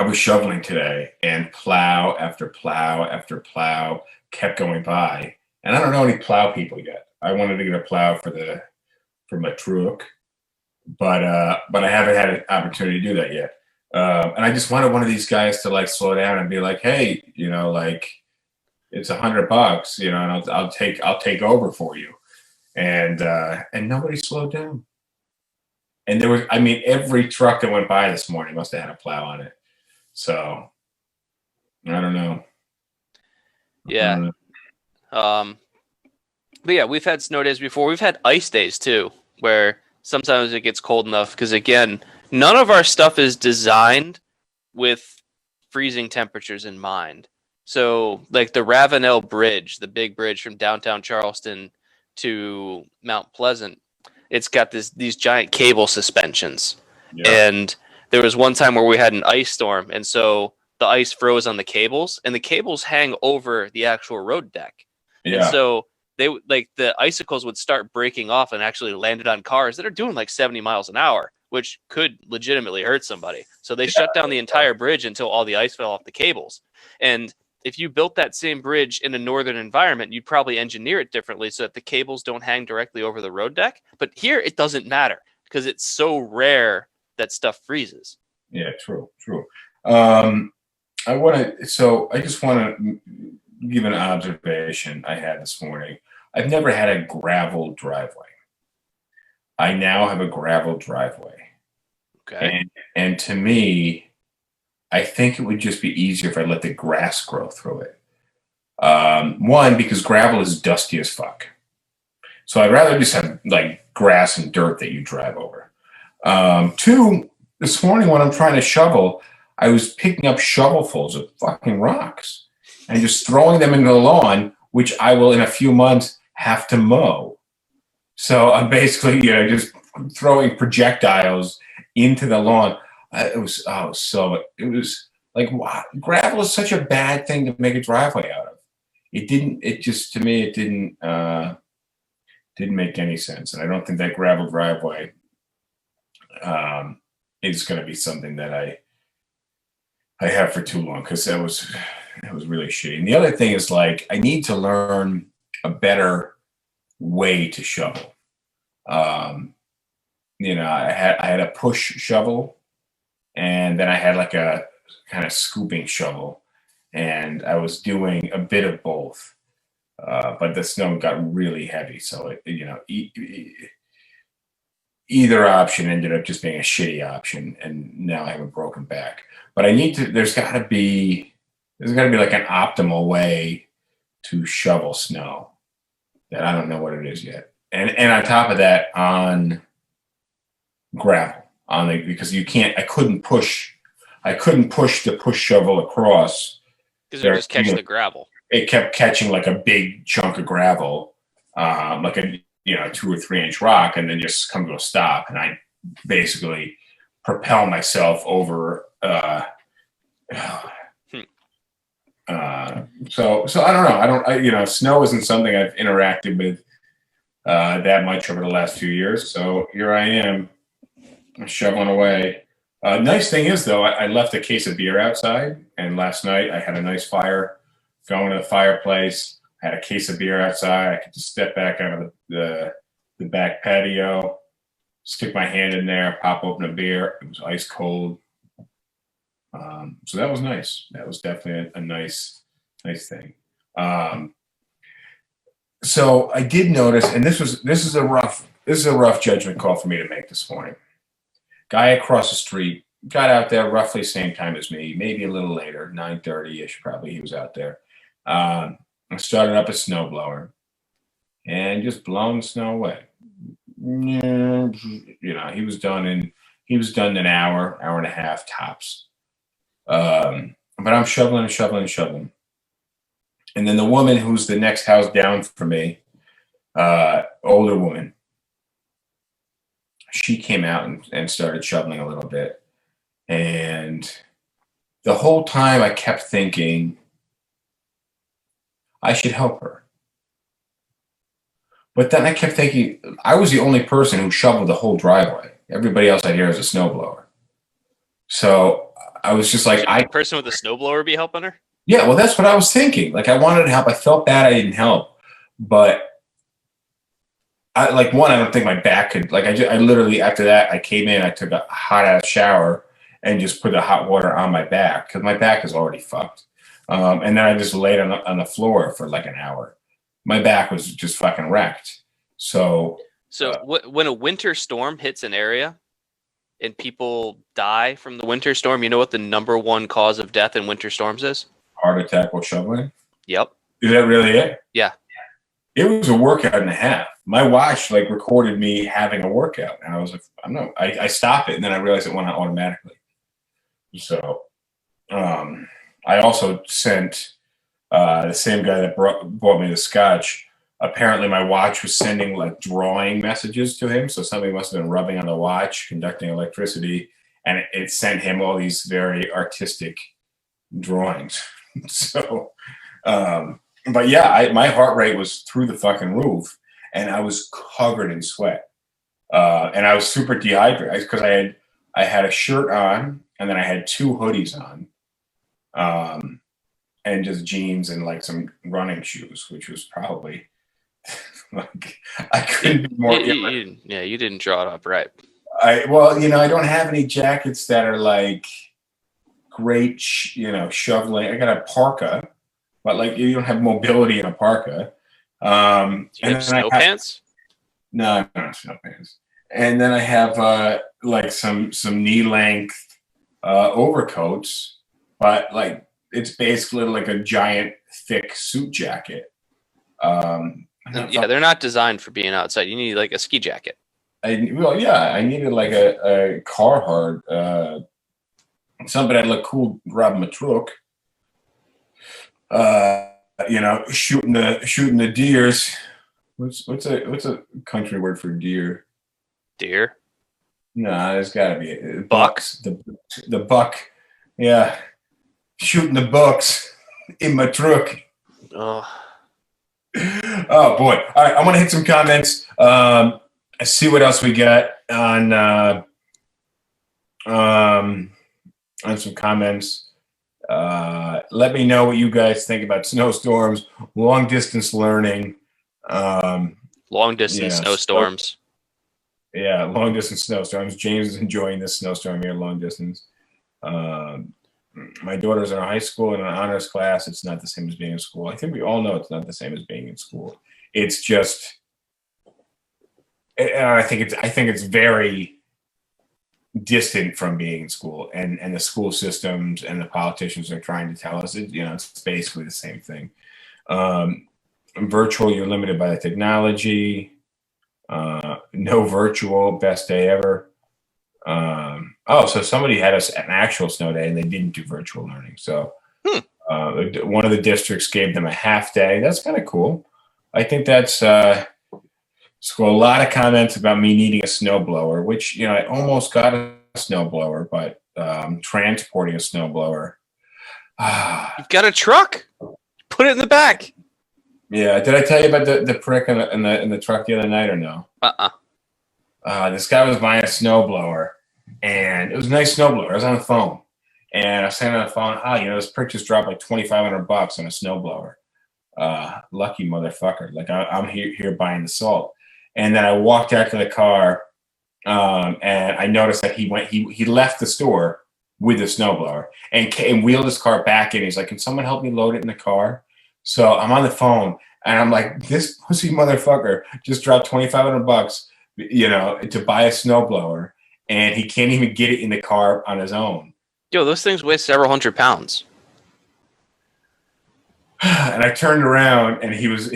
D: was shoveling today, and plow after plow after plow kept going by. And I don't know any plow people yet. I wanted to get a plow for my truck, but I haven't had an opportunity to do that yet. And I just wanted one of these guys to like slow down and be like, hey, like it's $100, and I'll take over for you. And nobody slowed down. And there was, every truck that went by this morning must have had a plow on it. So I don't know.
E: Yeah. But yeah, we've had snow days before. We've had ice days too, where sometimes it gets cold enough because, again, none of our stuff is designed with freezing temperatures in mind. So, like the Ravenel Bridge, the big bridge from downtown Charleston to Mount Pleasant, it's got these giant cable suspensions.
D: Yeah.
E: And there was one time where we had an ice storm, and so the ice froze on the cables, and the cables hang over the actual road deck.
D: Yeah.
E: And so the icicles would start breaking off and actually landed on cars that are doing like 70 miles an hour, which could legitimately hurt somebody. So they shut down the entire bridge until all the ice fell off the cables. And if you built that same bridge in a northern environment, you'd probably engineer it differently so that the cables don't hang directly over the road deck. But here it doesn't matter because it's so rare that stuff freezes.
D: Yeah, true. I just want to give an observation I had this morning. I've never had a gravel driveway. I now have a gravel driveway.
E: Okay.
D: And to me, I think it would just be easier if I let the grass grow through it. One, because gravel is dusty as fuck. So I'd rather just have like grass and dirt that you drive over. Two, this morning when I'm trying to shovel, I was picking up shovelfuls of fucking rocks and just throwing them into the lawn, which I will in a few months have to mow. So I'm basically, just throwing projectiles into the lawn. It was like, wow, gravel is such a bad thing to make a driveway out of. To me, it didn't make any sense. And I don't think that gravel driveway is going to be something that I have for too long, because that was really shitty. And the other thing is, like, I need to learn a better way to shovel. I had a push shovel, and then I had like a kind of scooping shovel, and I was doing a bit of both. But the snow got really heavy, so either option ended up just being a shitty option, and now I have a broken back. But there's got to be like an optimal way to shovel snow that I don't know what it is yet. And on top of that, on gravel, because I couldn't push the push shovel across.
E: Because it would just catch the gravel.
D: It kept catching like a big chunk of gravel, like a 2 or 3 inch rock, and then just come to a stop. And I basically propel myself over. So I don't know. Snow isn't something I've interacted with that much over the last few years. So here I am, shoveling away. Nice thing is, though, I left a case of beer outside, and last night I had a nice fire going to the fireplace. I had a case of beer outside. I could just step back out of the back patio, stick my hand in there, pop open a beer. It was ice cold. So that was nice. That was definitely a nice thing. So I did notice, and this is a rough judgment call for me to make this morning. Guy across the street got out there roughly same time as me, maybe a little later, 9:30-ish probably he was out there. I started up a snowblower and just blowing snow away. He was done in an hour and a half tops. But I'm shoveling. And then the woman who's the next house down from me, older woman, she came out and started shoveling a little bit. And the whole time I kept thinking, I should help her. But then I kept thinking, I was the only person who shoveled the whole driveway. Everybody else out here is a snowblower. So I was just like,
E: the person with the snowblower be helping her?
D: Yeah, well, that's what I was thinking. Like, I wanted to help. I felt bad I didn't help. But I don't think my back could, I literally, after that, I came in, I took a hot ass shower and just put the hot water on my back because my back is already fucked. And then I just laid on the floor for like an hour. My back was just fucking wrecked. So
E: when a winter storm hits an area and people die from the winter storm, you know what the number one cause of death in winter storms is? Heart
D: attack or shoveling?
E: Yep.
D: Is that really it?
E: Yeah.
D: It was a workout and a half. My watch recorded me having a workout, and I was like, I stopped it, and then I realized it went on automatically. So, I also sent the same guy that brought me the scotch. Apparently, my watch was sending drawing messages to him, so somebody must have been rubbing on the watch, conducting electricity, and it sent him all these very artistic drawings. So, but yeah, my heart rate was through the fucking roof, and I was covered in sweat, and I was super dehydrated because I had a shirt on, and then I had 2 hoodies on, and just jeans and some running shoes, which was probably I couldn't be more.
E: You didn't draw it up right.
D: I don't have any jackets that are great, shoveling. I got a parka. But you don't have mobility in a parka.
E: Do you have snow pants?
D: No, I don't have snow pants. And then I have some knee length overcoats, but it's basically like a giant thick suit jacket.
E: They're not designed for being outside. You need a ski jacket.
D: I needed a Carhartt, something that looked cool, rob my truck. Shooting the deers. What's a country word for deer?
E: Deer?
D: No, there's got to be
E: bucks.
D: The buck. Yeah, shooting the bucks in my truck.
E: Oh
D: boy! All right, I'm gonna hit some comments. See what else we got on some comments. Let me know what you guys think about snowstorms, long distance learning,
E: long distance snowstorms.
D: Yeah, long distance snowstorms. James is enjoying this snowstorm here, long distance. My daughter's in a high school in an honors class. It's not the same as being in school. I think we all know it's not the same as being in school. It's just, I think it's very distant from being in school, and the school systems and the politicians are trying to tell us it's basically the same thing. Virtual, you're limited by the technology. No virtual, best day ever. So somebody had an actual snow day and they didn't do virtual learning. So one of the districts gave them a half day. That's kind of cool. I think that's so a lot of comments about me needing a snowblower, which, I almost got a snowblower, but transporting a snowblower.
E: You've got a truck? Put it in the back.
D: Yeah. Did I tell you about the prick in the truck the other night or no? This guy was buying a snowblower, and it was a nice snowblower. I was on the phone, and I was saying on the phone, this prick just dropped $2,500 on a snowblower. Lucky motherfucker. I'm here buying the salt. And then I walked out to the car, and I noticed that he left the store with the snowblower and wheeled his car back in. He's like, "Can someone help me load it in the car?" So I'm on the phone, and I'm like, "This pussy motherfucker just dropped $2,500, to buy a snowblower, and he can't even get it in the car on his own."
E: Yo, those things weigh several hundred pounds.
D: And I turned around, and he was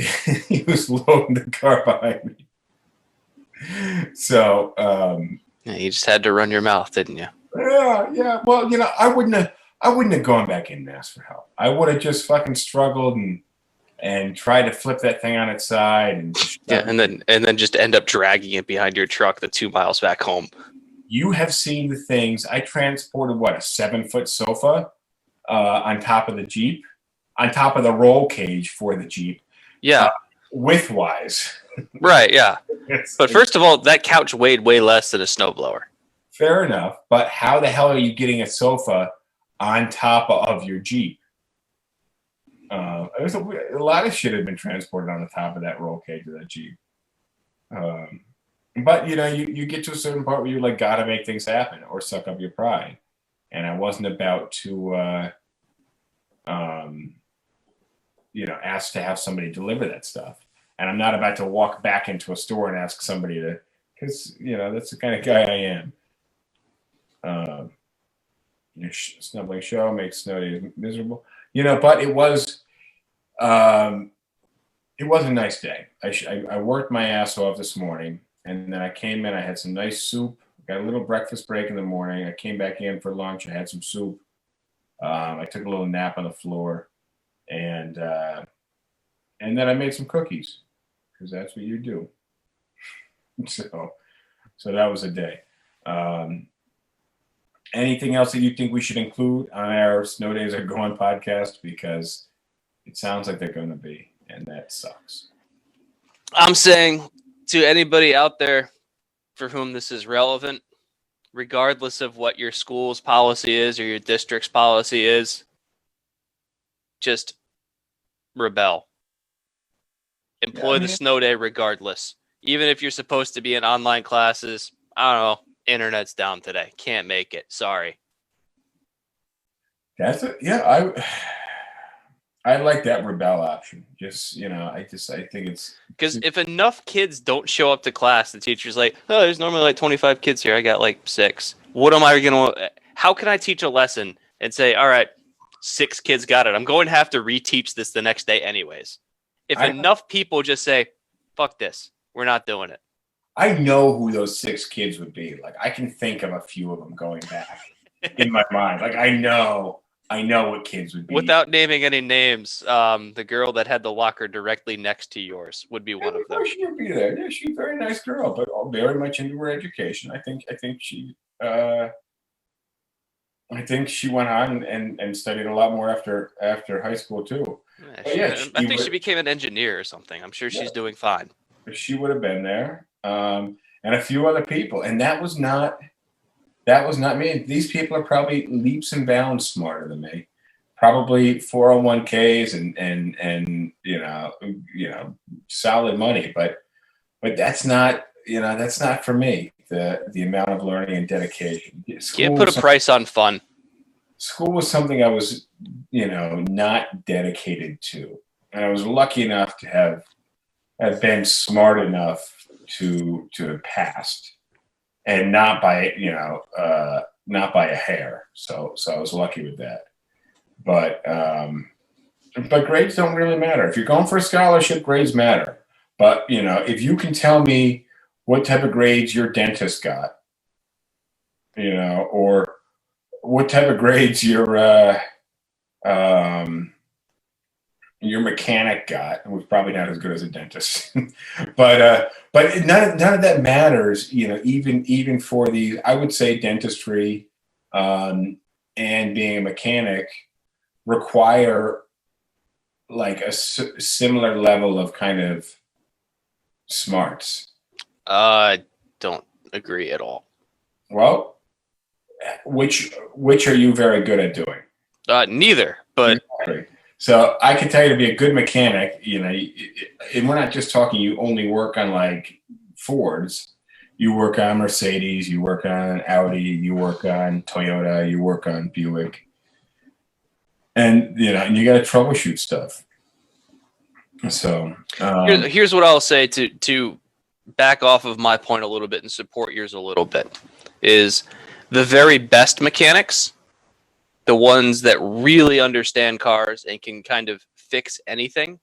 D: loading the car behind me. So
E: you just had to run your mouth, didn't you?
D: Yeah. Well, I wouldn't have gone back in and asked for help. I would have just fucking struggled and tried to flip that thing on its side
E: and then just end up dragging it behind your truck the 2 miles back home.
D: You have seen the things. I transported a 7-foot sofa on top of the Jeep, on top of the roll cage for the Jeep.
E: Yeah.
D: Widthwise.
E: Right, yeah. But first of all, that couch weighed way less than a snowblower.
D: Fair enough, but how the hell are you getting a sofa on top of your Jeep? A lot of shit had been transported on the top of that roll cage of that Jeep. But you get to a certain part where you like got to make things happen or suck up your pride. And I wasn't about to, ask to have somebody deliver that stuff. And I'm not about to walk back into a store and ask somebody to, because that's the kind of guy I am. Snubbling show makes snow days miserable. But it was a nice day. I worked my ass off this morning, and then I came in. I had some nice soup. Got a little breakfast break in the morning. I came back in for lunch. I had some soup. I took a little nap on the floor, and then I made some cookies because that's what you do. So that was a day. Anything else that you think we should include on our Snow Days Are Gone podcast? Because it sounds like they're going to be, and that sucks.
E: I'm saying to anybody out there for whom this is relevant, regardless of what your school's policy is or your district's policy is, just rebel. Employ the snow day regardless. Even if you're supposed to be in online classes, I don't know, internet's down today. Can't make it. Sorry.
D: That's it. Yeah, I like that rebel option. Just, I think it's
E: because if enough kids don't show up to class, the teacher's like, oh, there's normally like 25 kids here. I got like 6. What am I going to, how can I teach a lesson and say, all right, 6 kids got it. I'm going to have to reteach this the next day anyways. If enough people just say, fuck this, we're not doing it.
D: I know who those 6 kids would be. Like, I can think of a few of them going back in my mind. Like, I know what kids would be.
E: Without naming any names, the girl that had the locker directly next to yours would be one of them.
D: She would be there. Yeah, she's a very nice girl, but very much into her education. I think she went on and studied a lot more after high school too.
E: I think she became an engineer or something. I'm sure she's doing fine.
D: She would have been there, and a few other people, and that was not me. These people are probably leaps and bounds smarter than me. Probably 401ks and solid money, but that's not for me. The amount of learning and dedication.
E: Can't put a price on fun.
D: School was something I was not dedicated to, and I was lucky enough to have been smart enough to have passed. And not by a hair. So I was lucky with that. But grades don't really matter. If you're going for a scholarship, grades matter. But if you can tell me what type of grades your dentist got, or what type of grades your mechanic got, was probably not as good as a dentist, but none of that matters. Even for the, I would say dentistry, and being a mechanic require like a similar level of kind of smarts.
E: I don't agree at all.
D: Well, which are you very good at doing?
E: Neither, but.
D: Exactly. So I can tell you to be a good mechanic, and we're not just talking, you only work on like Fords. You work on Mercedes, you work on Audi, you work on Toyota, you work on Buick. And, and you got to troubleshoot stuff. So
E: here's what I'll say to back off of my point a little bit and support yours a little bit is the very best mechanics, the ones that really understand cars and can kind of fix anything,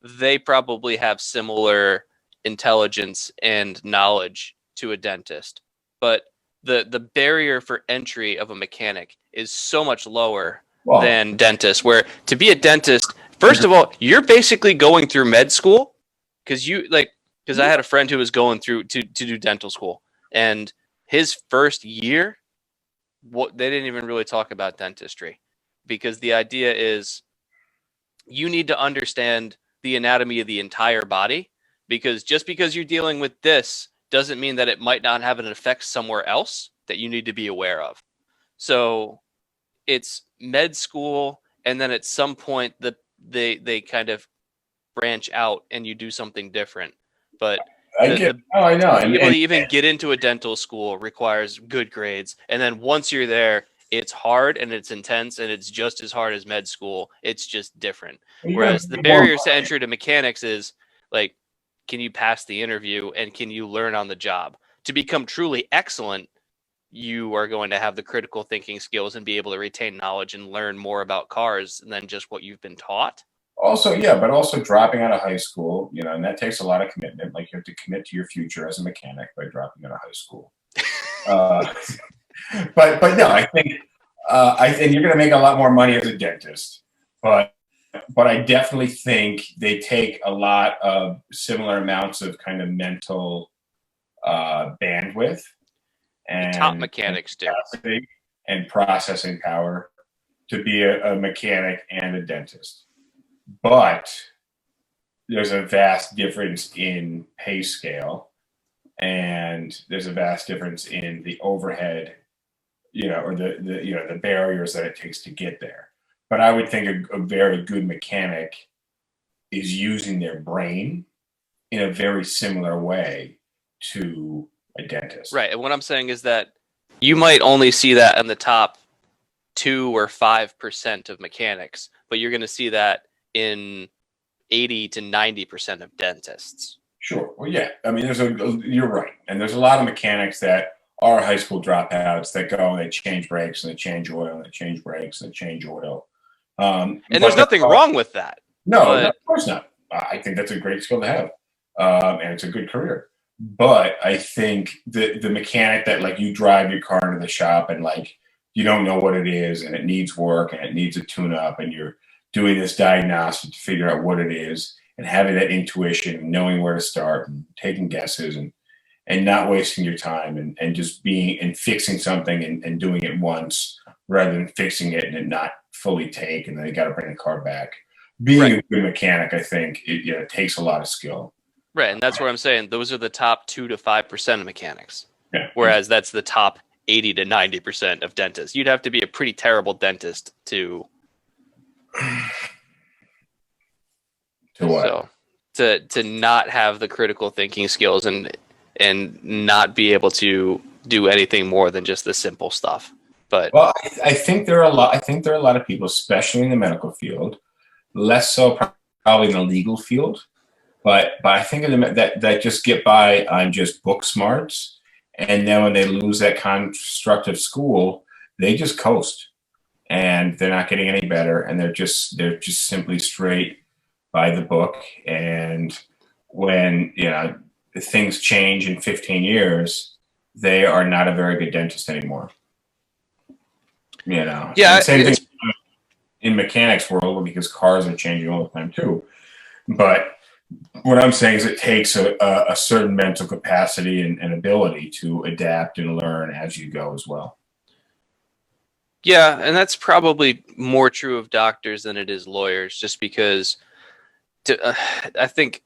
E: they probably have similar intelligence and knowledge to a dentist. But the barrier for entry of a mechanic is so much lower than dentists, where to be a dentist, first of all, you're basically going through med school because I had a friend who was going through to do dental school, and his first year, they didn't even really talk about dentistry, because the idea is you need to understand the anatomy of the entire body, because just because you're dealing with this doesn't mean that it might not have an effect somewhere else that you need to be aware of. So it's med school, and then at some point they kind of branch out and you do something different. But
D: I get. Oh, I know.
E: To be able to even get into a dental school requires good grades, and then once you're there, it's hard and it's intense and it's just as hard as med school. It's just different. Whereas the barriers to entry to mechanics is like, can you pass the interview and can you learn on the job? To become truly excellent, you are going to have the critical thinking skills and be able to retain knowledge and learn more about cars than just what you've been taught.
D: Also, yeah, but also dropping out of high school, you know, and that takes a lot of commitment. Like you have to commit to your future as a mechanic by dropping out of high school. But no, I think you're going to make a lot more money as a dentist. But I definitely think they take a lot of similar amounts of kind of mental bandwidth and
E: the top mechanics do,
D: and processing power to be a mechanic and a dentist. But there's a vast difference in pay scale, and there's a vast difference in the overhead, you know, or the barriers that it takes to get there. But I would think a very good mechanic is using their brain in a very similar way to a dentist.
E: Right. And what I'm saying is that you might only see that in the top 2 or 5% of mechanics, but you're going to see that in 80 to 90% of dentists.
D: Sure. Well, yeah. I mean, you're right. And there's a lot of mechanics that are high school dropouts that go and they change brakes and they change oil and they change brakes and they change oil.
E: And there's nothing wrong with that.
D: No, of course not. I think that's a great skill to have. And it's a good career. But I think the mechanic that like you drive your car into the shop and like you don't know what it is and it needs work and it needs a tune up and you're doing this diagnostic to figure out what it is and having that intuition and knowing where to start and taking guesses and not wasting your time and just being and fixing something and doing it once rather than fixing it and it not fully take and then you got to bring the car back. Being a good mechanic, I think, it takes a lot of skill.
E: Right, and that's where I'm saying those are the top 2 to 5% of mechanics.
D: Yeah.
E: Whereas that's the top 80 to 90% of dentists. You'd have to be a pretty terrible dentist to
D: what?
E: So, to not have the critical thinking skills and not be able to do anything more than just the simple stuff. But
D: well, I think there are a lot. I think there are a lot of people, especially in the medical field, less so probably in the legal field. But I think that just get by on just book smarts, and then when they lose that constructive school, they just coast, and they're not getting any better, and they're just simply straight by the book. And when things change in 15 years, they are not a very good dentist anymore.
E: Yeah,
D: same thing in mechanics world because cars are changing all the time too. But what I'm saying is it takes a certain mental capacity and ability to adapt and learn as you go as well.
E: Yeah, and that's probably more true of doctors than it is lawyers, just because I think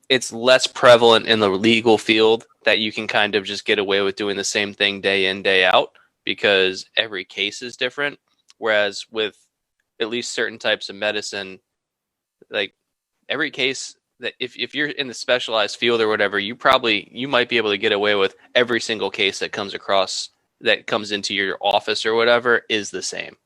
E: it's less prevalent in the legal field that you can kind of just get away with doing the same thing day in, day out, because every case is different. Whereas with at least certain types of medicine, like every case that if you're in the specialized field or whatever, you might be able to get away with every single case that comes into your office or whatever is the same.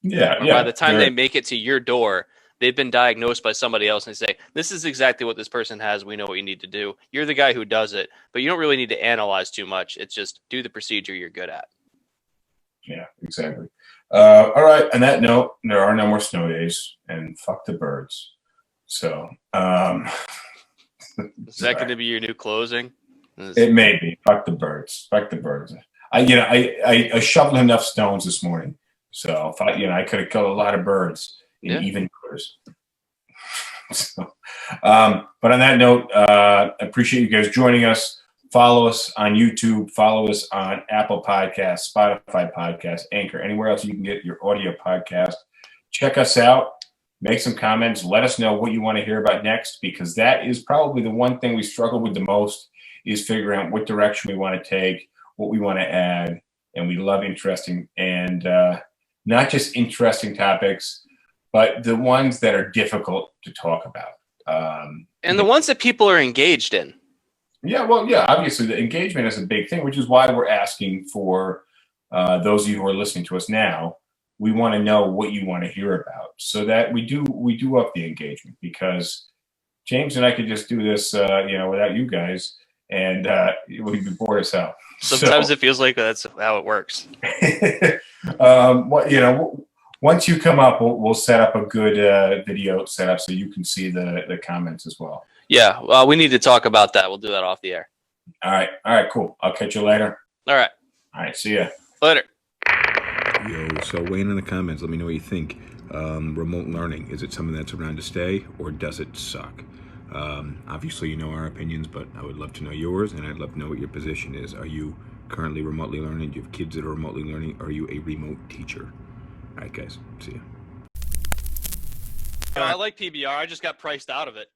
D: Yeah.
E: By the time they make it to your door, they've been diagnosed by somebody else and they say, this is exactly what this person has. We know what you need to do. You're the guy who does it, but you don't really need to analyze too much. It's just do the procedure you're good at.
D: Yeah, exactly. All right. On that note, there are no more snow days and fuck the birds. So,
E: is that going to be your new closing?
D: It may be. Fuck the birds. Fuck the birds. I shoveled enough stones this morning. So if I could have killed a lot of birds in even numbers. So, but on that note, I appreciate you guys joining us. Follow us on YouTube. Follow us on Apple Podcasts, Spotify Podcasts, Anchor, anywhere else you can get your audio podcast. Check us out. Make some comments. Let us know what you want to hear about next, because that is probably the one thing we struggle with the most is figuring out what direction we want to take, what we want to add. And we love interesting and not just interesting topics, but the ones that are difficult to talk about.
E: And the ones that people are engaged in.
D: Yeah, well, yeah, obviously the engagement is a big thing, which is why we're asking for those of you who are listening to us now. We want to know what you want to hear about, so that we do up the engagement. Because James and I could just do this, without you guys, and we'd be bored as hell.
E: Sometimes it feels like that's how it works.
D: Once you come up, we'll set up a good video setup so you can see the comments as well.
E: Yeah, we need to talk about that. We'll do that off the air.
D: All right, cool. I'll catch you later.
E: All
D: right, see ya.
E: Later.
B: Yo, so weigh in the comments. Let me know what you think. Remote learning, is it something that's around to stay, or does it suck? Obviously, you know our opinions, but I would love to know yours, and I'd love to know what your position is. Are you currently remotely learning? Do you have kids that are remotely learning? Are you a remote teacher? All right, guys. See ya.
E: I like PBR. I just got priced out of it.